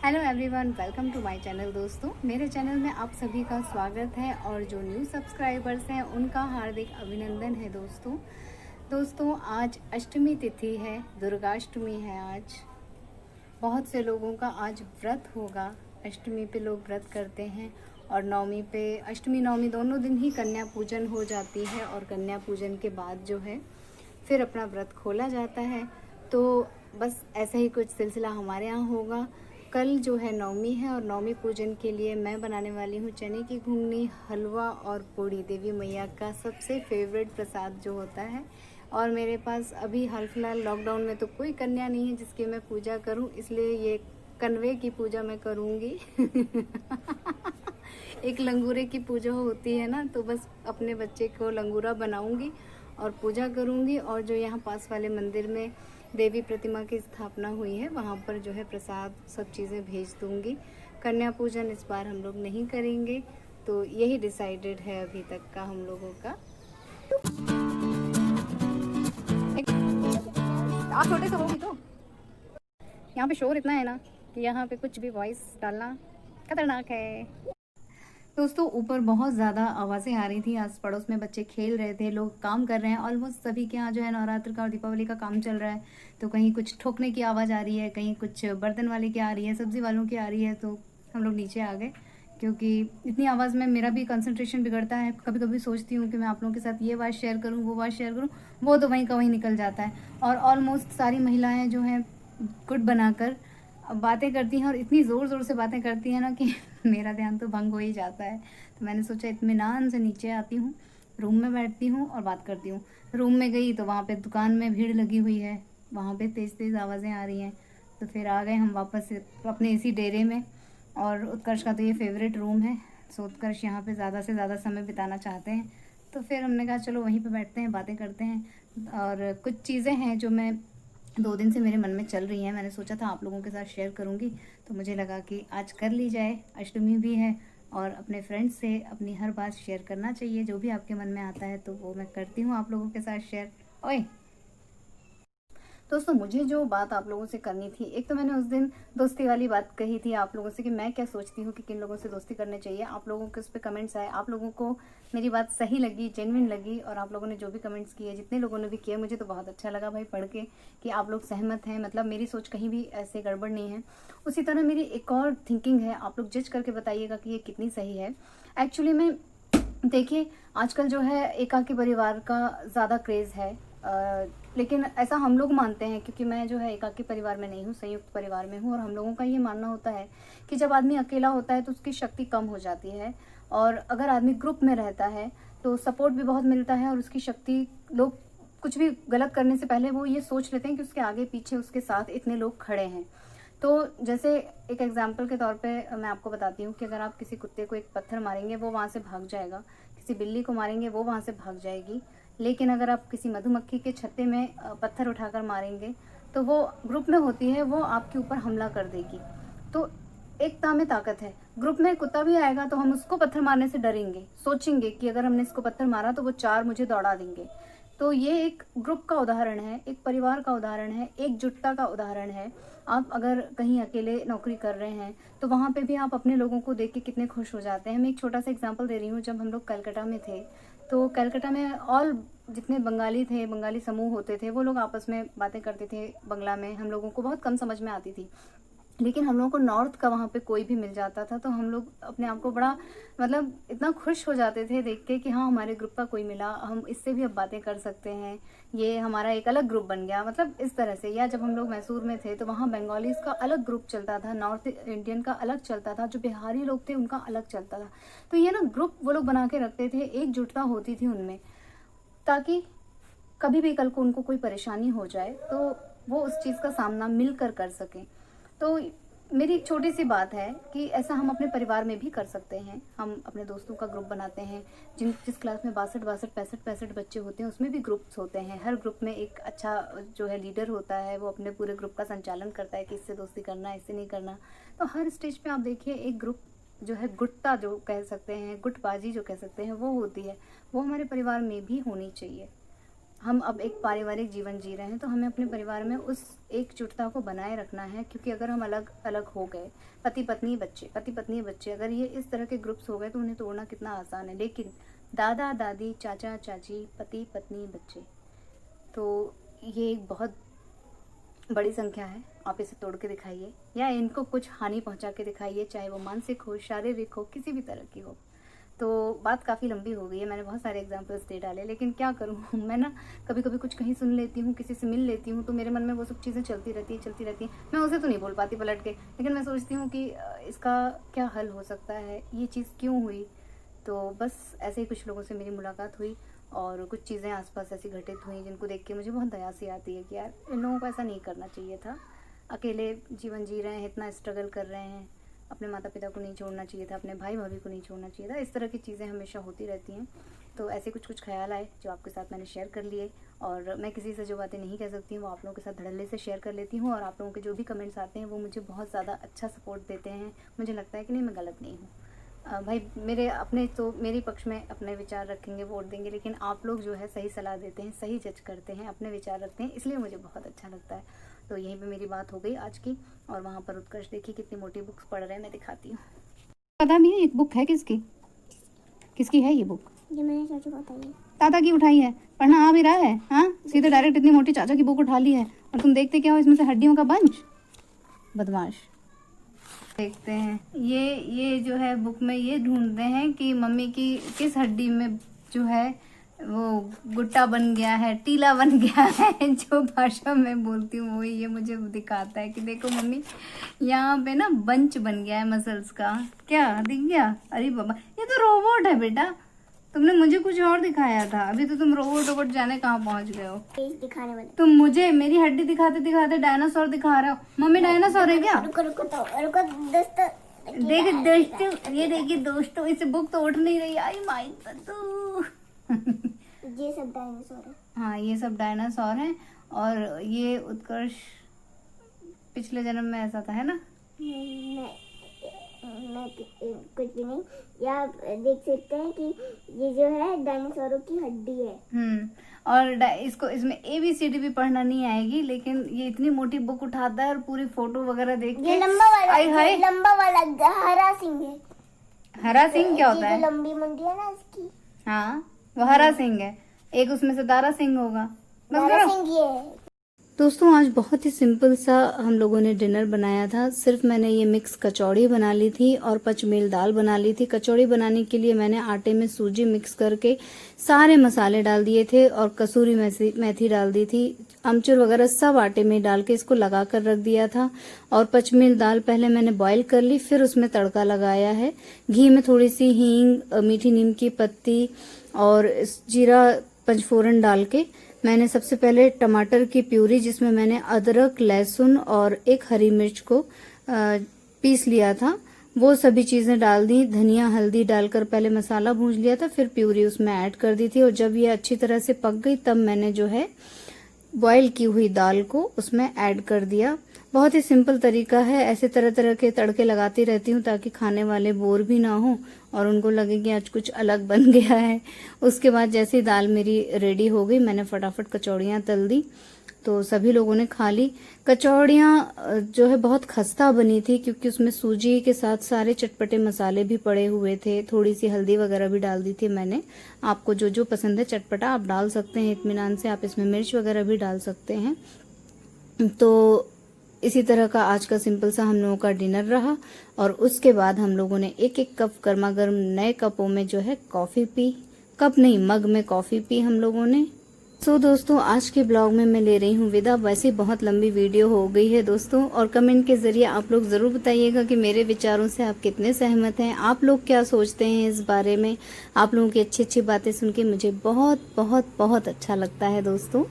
Hello everyone, welcome to my channel. दोस्तों, मेरे channel में आप सभी का स्वागत है और जो न्यू सब्सक्राइबर्स हैं उनका हार्दिक अभिनंदन है। दोस्तों आज अष्टमी तिथि है, दुर्गाष्टमी है। आज बहुत से लोगों का आज व्रत होगा। अष्टमी पे लोग व्रत करते हैं और नवमी पे, अष्टमी नवमी दोनों दिन ही कन्या पूजन हो जाती है और कन्या पूजन के बाद जो है फिर अपना व्रत खोला जाता है। तो बस ऐसा ही कुछ सिलसिला हमारे यहाँ होगा। कल जो है नवमी है और नवमी पूजन के लिए मैं बनाने वाली हूँ चने की घुघनी, हलवा और पूड़ी, देवी मैया का सबसे फेवरेट प्रसाद जो होता है। और मेरे पास अभी हाल फिलहाल लॉकडाउन में तो कोई कन्या नहीं है जिसकी मैं पूजा करूँ, इसलिए ये कन्वे की पूजा मैं करूँगी। एक लंगूरे की पूजा होती है ना, तो बस अपने बच्चे को लंगूरा बनाऊंगी और पूजा करूंगी। और जो यहाँ पास वाले मंदिर में देवी प्रतिमा की स्थापना हुई है वहाँ पर जो है प्रसाद सब चीज़ें भेज दूंगी। कन्या पूजन इस बार हम लोग नहीं करेंगे, तो यही डिसाइडेड है अभी तक का हम लोगों का। आप छोटे से होगी तो यहाँ पे शोर इतना है ना कि यहाँ पे कुछ भी वॉइस डालना खतरनाक है। दोस्तों, ऊपर बहुत ज़्यादा आवाज़ें आ रही थी। आस पड़ोस में बच्चे खेल रहे थे, लोग काम कर रहे हैं। ऑलमोस्ट सभी के यहाँ जो है नवरात्र का और दीपावली का काम चल रहा है। तो कहीं कुछ ठोकने की आवाज़ आ रही है, कहीं कुछ बर्तन वाले की आ रही है, सब्ज़ी वालों की आ रही है। तो हम लोग नीचे आ गए क्योंकि इतनी आवाज़ में मेरा भी कंसंट्रेशन बिगड़ता है। कभी कभी सोचती हूँ कि मैं आप लोगों के साथ ये बात शेयर करूँ, वो बात शेयर करूँ, वो तो वहीं का वहीं निकल जाता है। और ऑलमोस्ट सारी महिलाएँ जो हैं गुट बनाकर बातें करती हैं और इतनी ज़ोर ज़ोर से बातें करती हैं ना कि मेरा ध्यान तो भंग हो ही जाता है। तो मैंने सोचा इत्मीनान से नीचे आती हूँ, रूम में बैठती हूँ और बात करती हूँ। रूम में गई तो वहाँ पे दुकान में भीड़ लगी हुई है, वहाँ पे तेज़ तेज़ आवाज़ें आ रही हैं। तो फिर आ गए हम वापस अपने इसी डेरे में। और उत्कर्ष का तो ये फेवरेट रूम है, सो उत्कर्ष यहाँ पे ज़्यादा से ज़्यादा समय बिताना चाहते हैं। तो फिर हमने कहा चलो वहीं पे बैठते हैं, बातें करते हैं। और कुछ चीज़ें हैं जो मैं 2 दिन से मेरे मन में चल रही हैं, मैंने सोचा था आप लोगों के साथ शेयर करूंगी। तो मुझे लगा कि आज कर ली जाए, अष्टमी भी है और अपने फ्रेंड्स से अपनी हर बात शेयर करना चाहिए। जो भी आपके मन में आता है तो वो मैं करती हूँ आप लोगों के साथ शेयर। ओए दोस्तों, मुझे जो बात आप लोगों से करनी थी, एक तो मैंने उस दिन दोस्ती वाली बात कही थी आप लोगों से कि मैं क्या सोचती हूँ कि किन लोगों से दोस्ती करनी चाहिए। आप लोगों के उस पर कमेंट्स आए, आप लोगों को मेरी बात सही लगी, जेन्युइन लगी। और आप लोगों ने जो भी कमेंट्स किए, जितने लोगों ने भी किए, मुझे तो बहुत अच्छा लगा भाई पढ़ के कि आप लोग सहमत हैं। मतलब मेरी सोच कहीं भी ऐसे गड़बड़ नहीं है। उसी तरह मेरी एक और थिंकिंग है, आप लोग जज करके बताइएगा कि ये कितनी सही है। एक्चुअली में देखिए, आजकल जो है एकाकी परिवार का ज़्यादा क्रेज़ है। लेकिन ऐसा हम लोग मानते हैं, क्योंकि मैं जो है एकाकी परिवार में नहीं हूँ, संयुक्त परिवार में हूँ। और हम लोगों का ये मानना होता है कि जब आदमी अकेला होता है तो उसकी शक्ति कम हो जाती है, और अगर आदमी ग्रुप में रहता है तो सपोर्ट भी बहुत मिलता है और उसकी शक्ति, लोग कुछ भी गलत करने से पहले वो ये सोच लेते हैं कि उसके आगे पीछे उसके साथ इतने लोग खड़े हैं। तो जैसे एक एग्जाम्पल के तौर पे मैं आपको बताती हूँ कि अगर आप किसी कुत्ते को एक पत्थर मारेंगे वो वहाँ से भाग जाएगा, किसी बिल्ली को मारेंगे वो वहाँ से भाग जाएगी। लेकिन अगर आप किसी मधुमक्खी के छत्ते में पत्थर उठाकर मारेंगे तो वो ग्रुप में होती है, वो आपके ऊपर हमला कर देगी। तो एकता में ताकत है। ग्रुप में कुत्ता भी आएगा तो हम उसको पत्थर मारने से डरेंगे, सोचेंगे कि अगर हमने इसको पत्थर मारा तो वो 4 मुझे दौड़ा देंगे। तो ये एक ग्रुप का उदाहरण है, एक परिवार का उदाहरण है, एकजुटता का उदाहरण है। आप अगर कहीं अकेले नौकरी कर रहे हैं तो वहाँ पे भी आप अपने लोगों को देख के कितने खुश हो जाते हैं। मैं एक छोटा सा एग्जांपल दे रही हूँ। जब हम लोग कलकत्ता में थे तो कलकत्ता में ऑल जितने बंगाली थे, बंगाली समूह होते थे, वो लोग आपस में बातें करते थे बंगला में। हम लोगों को बहुत कम समझ में आती थी, लेकिन हम लोगों को नॉर्थ का वहाँ पे कोई भी मिल जाता था तो हम लोग अपने आप को बड़ा, मतलब इतना खुश हो जाते थे देख के कि हाँ हमारे ग्रुप का कोई मिला, हम इससे भी अब बातें कर सकते हैं, ये हमारा एक अलग ग्रुप बन गया, मतलब इस तरह से। या जब हम लोग मैसूर में थे तो वहाँ बंगालीज का अलग ग्रुप चलता था, नॉर्थ इंडियन का अलग चलता था, जो बिहारी लोग थे उनका अलग चलता था। तो ये ना ग्रुप वो लोग बना के रखते थे, एकजुटता होती थी उनमें, ताकि कभी भी कल को उनको कोई परेशानी हो जाए तो वो उस चीज़ का सामना मिलकर कर सकें। तो मेरी एक छोटी सी बात है कि ऐसा हम अपने परिवार में भी कर सकते हैं। हम अपने दोस्तों का ग्रुप बनाते हैं, जिस क्लास में 62 65 बच्चे होते हैं उसमें भी ग्रुप्स होते हैं। हर ग्रुप में एक अच्छा जो है लीडर होता है, वो अपने पूरे ग्रुप का संचालन करता है कि इससे दोस्ती करना है, इससे नहीं करना। तो हर स्टेज पे आप देखिए एक ग्रुप जो है, गुटता जो कह सकते हैं, गुटबाजी जो कह सकते हैं, वो होती है। वो हमारे परिवार में भी होनी चाहिए। हम अब एक पारिवारिक जीवन जी रहे हैं, तो हमें अपने परिवार में उस एकजुटता को बनाए रखना है, क्योंकि अगर हम अलग अलग हो गए, पति पत्नी बच्चे अगर ये इस तरह के ग्रुप्स हो गए तो उन्हें तोड़ना कितना आसान है। लेकिन दादा दादी, चाचा चाची, पति पत्नी बच्चे, तो ये एक बहुत बड़ी संख्या है। आप इसे तोड़ के दिखाइए या इनको कुछ हानि पहुंचा के दिखाइए, चाहे वो मानसिक हो, शारीरिक हो, किसी भी तरह की हो। तो बात काफ़ी लंबी हो गई है, मैंने बहुत सारे एग्जांपल्स दे डाले, लेकिन क्या करूँ मैं ना कभी कभी कुछ कहीं सुन लेती हूँ, किसी से मिल लेती हूँ, तो मेरे मन में वो सब चीज़ें चलती रहती है। मैं उसे तो नहीं बोल पाती पलट के, लेकिन मैं सोचती हूँ कि इसका क्या हल हो सकता है, ये चीज़ क्यों हुई। तो बस ऐसे ही कुछ लोगों से मेरी मुलाकात हुई और कुछ चीज़ें आसपास ऐसी घटित हुई जिनको देख के मुझे बहुत दया सी आती है कि यार इन लोगों को ऐसा नहीं करना चाहिए था। अकेले जीवन जी रहे हैं, इतना स्ट्रगल कर रहे हैं, अपने माता पिता को नहीं छोड़ना चाहिए था, अपने भाई भाभी को नहीं छोड़ना चाहिए था। इस तरह की चीज़ें हमेशा होती रहती हैं। तो ऐसे कुछ ख्याल आए जो आपके साथ मैंने शेयर कर लिए, और मैं किसी से जो बातें नहीं कह सकती हूँ वो आप लोगों के साथ धड़ल्ले से शेयर कर लेती हूँ। और आप लोगों के जो भी कमेंट्स आते हैं वो मुझे बहुत ज़्यादा अच्छा सपोर्ट देते हैं। मुझे लगता है कि नहीं, मैं गलत नहीं हूँ। भाई मेरे अपने तो मेरे पक्ष में अपने विचार रखेंगे, वोट देंगे, लेकिन आप लोग जो है सही सलाह देते हैं, सही जज करते हैं, अपने विचार रखते हैं, इसलिए मुझे बहुत अच्छा लगता है। तो यहीं पे मेरी बात हो गई आज की। और वहाँ पर उत्कर्ष देखिए कितनी मोटी बुक्स पढ़ रहे हैं, मैं दिखाती हूँ। पता भी है एक बुक है किसकी है ये बुक? ये मैंने चाचू को बताई है। ताता की उठाई है, पढ़ना आ भी रहा है? हाँ, सीधे डायरेक्ट इतनी मोटी चाचा की बुक उठा ली है, और तुम देखते क्या हो इसमें से हड्डियों का बंच। बदमाश। देखते हैं ये जो है बुक में ये ढूंढते हैं कि मम्मी की किस हड्डी में जो है वो गुट्टा बन गया है, टीला बन गया है। जो भाषा मैं बोलती हूँ वो ये मुझे दिखाता है कि देखो मम्मी यहाँ पे ना बंच बन गया है मसल्स का। क्या दिख गया? अरे बाबा ये तो रोबोट है बेटा, तुमने मुझे कुछ और दिखाया था, अभी तो तुम रोबोट जाने कहाँ पहुँच गए हो। दिखाने वाले तुम मुझे मेरी हड्डी दिखाते दिखाते डायनासोर दिखा रहे हो। मम्मी डायनासोर है क्या? रुको दोस्तों, देख दोस्तों, ये देखिए दोस्तों, इसे बुक तो उठ नहीं रही। आई माई तो ये सब डायनासोर है। हाँ ये सब डायनासोर हैं, और ये उत्कर्ष पिछले जन्म में ऐसा था, है ना? मैं कुछ भी नहीं। या आप देख सकते हैं कि ये जो है डायनासोरों की हड्डी है। और इसको इसमें ABCD भी पढ़ना नहीं आएगी, लेकिन ये इतनी मोटी बुक उठाता है और पूरी फोटो वगैरह देख के। ये लंबा वाला हरा सिंह है। हरा सिंह क्या होता है? जो लंबी मुंडी है ना इसकी। हाँ वो हरा सिंह है, एक उसमें से दारा सिंह होगा। दारा सिंह ये है। दोस्तों आज बहुत ही सिंपल सा हम लोगों ने डिनर बनाया था। सिर्फ मैंने ये मिक्स कचौड़ी बना ली थी और पचमेल दाल बना ली थी। कचौड़ी बनाने के लिए मैंने आटे में सूजी मिक्स करके सारे मसाले डाल दिए थे और कसूरी मेथी डाल दी थी, अमचूर वगैरह सब आटे में डाल के इसको लगा कर रख दिया था। और पचमेल दाल पहले मैंने बॉईल कर ली, फिर उसमें तड़का लगाया है। घी में थोड़ी सी हींग, मीठी नीम की पत्ती और जीरा पंचफोरन डाल के मैंने सबसे पहले टमाटर की प्यूरी, जिसमें मैंने अदरक, लहसुन और एक हरी मिर्च को पीस लिया था, वो सभी चीजें डाल दी। धनिया हल्दी डालकर पहले मसाला भूंज लिया था, फिर प्यूरी उसमें ऐड कर दी थी। और जब ये अच्छी तरह से पक गई तब मैंने जो है बॉईल की हुई दाल को उसमें ऐड कर दिया। बहुत ही सिंपल तरीका है। ऐसे तरह तरह के तड़के लगाती रहती हूँ ताकि खाने वाले बोर भी ना हो और उनको लगे कि आज कुछ अलग बन गया है। उसके बाद जैसे ही दाल मेरी रेडी हो गई मैंने फटाफट कचौड़ियाँ तल दी, तो सभी लोगों ने खा ली। कचौड़ियाँ जो है बहुत खस्ता बनी थी क्योंकि उसमें सूजी के साथ सारे चटपटे मसाले भी पड़े हुए थे, थोड़ी सी हल्दी वगैरह भी डाल दी थी मैंने। आपको जो जो पसंद है चटपटा आप डाल सकते हैं इत्मीनान से, आप इसमें मिर्च वगैरह भी डाल सकते हैं। तो इसी तरह का आज का सिंपल सा हम लोगों का डिनर रहा। और उसके बाद हम लोगों ने एक एक कप गर्मा गर्म नए कपों में जो है कॉफी पी, कप नहीं मग में कॉफी पी हम लोगों ने। सो दोस्तों आज के ब्लॉग में मैं ले रही हूँ विदा। वैसे बहुत लंबी वीडियो हो गई है दोस्तों, और कमेंट के जरिए आप लोग जरूर बताइएगा कि मेरे विचारों से आप कितने सहमत हैं, आप लोग क्या सोचते हैं इस बारे में। आप लोगों की अच्छी अच्छी बातें सुन के मुझे बहुत बहुत बहुत अच्छा लगता है दोस्तों।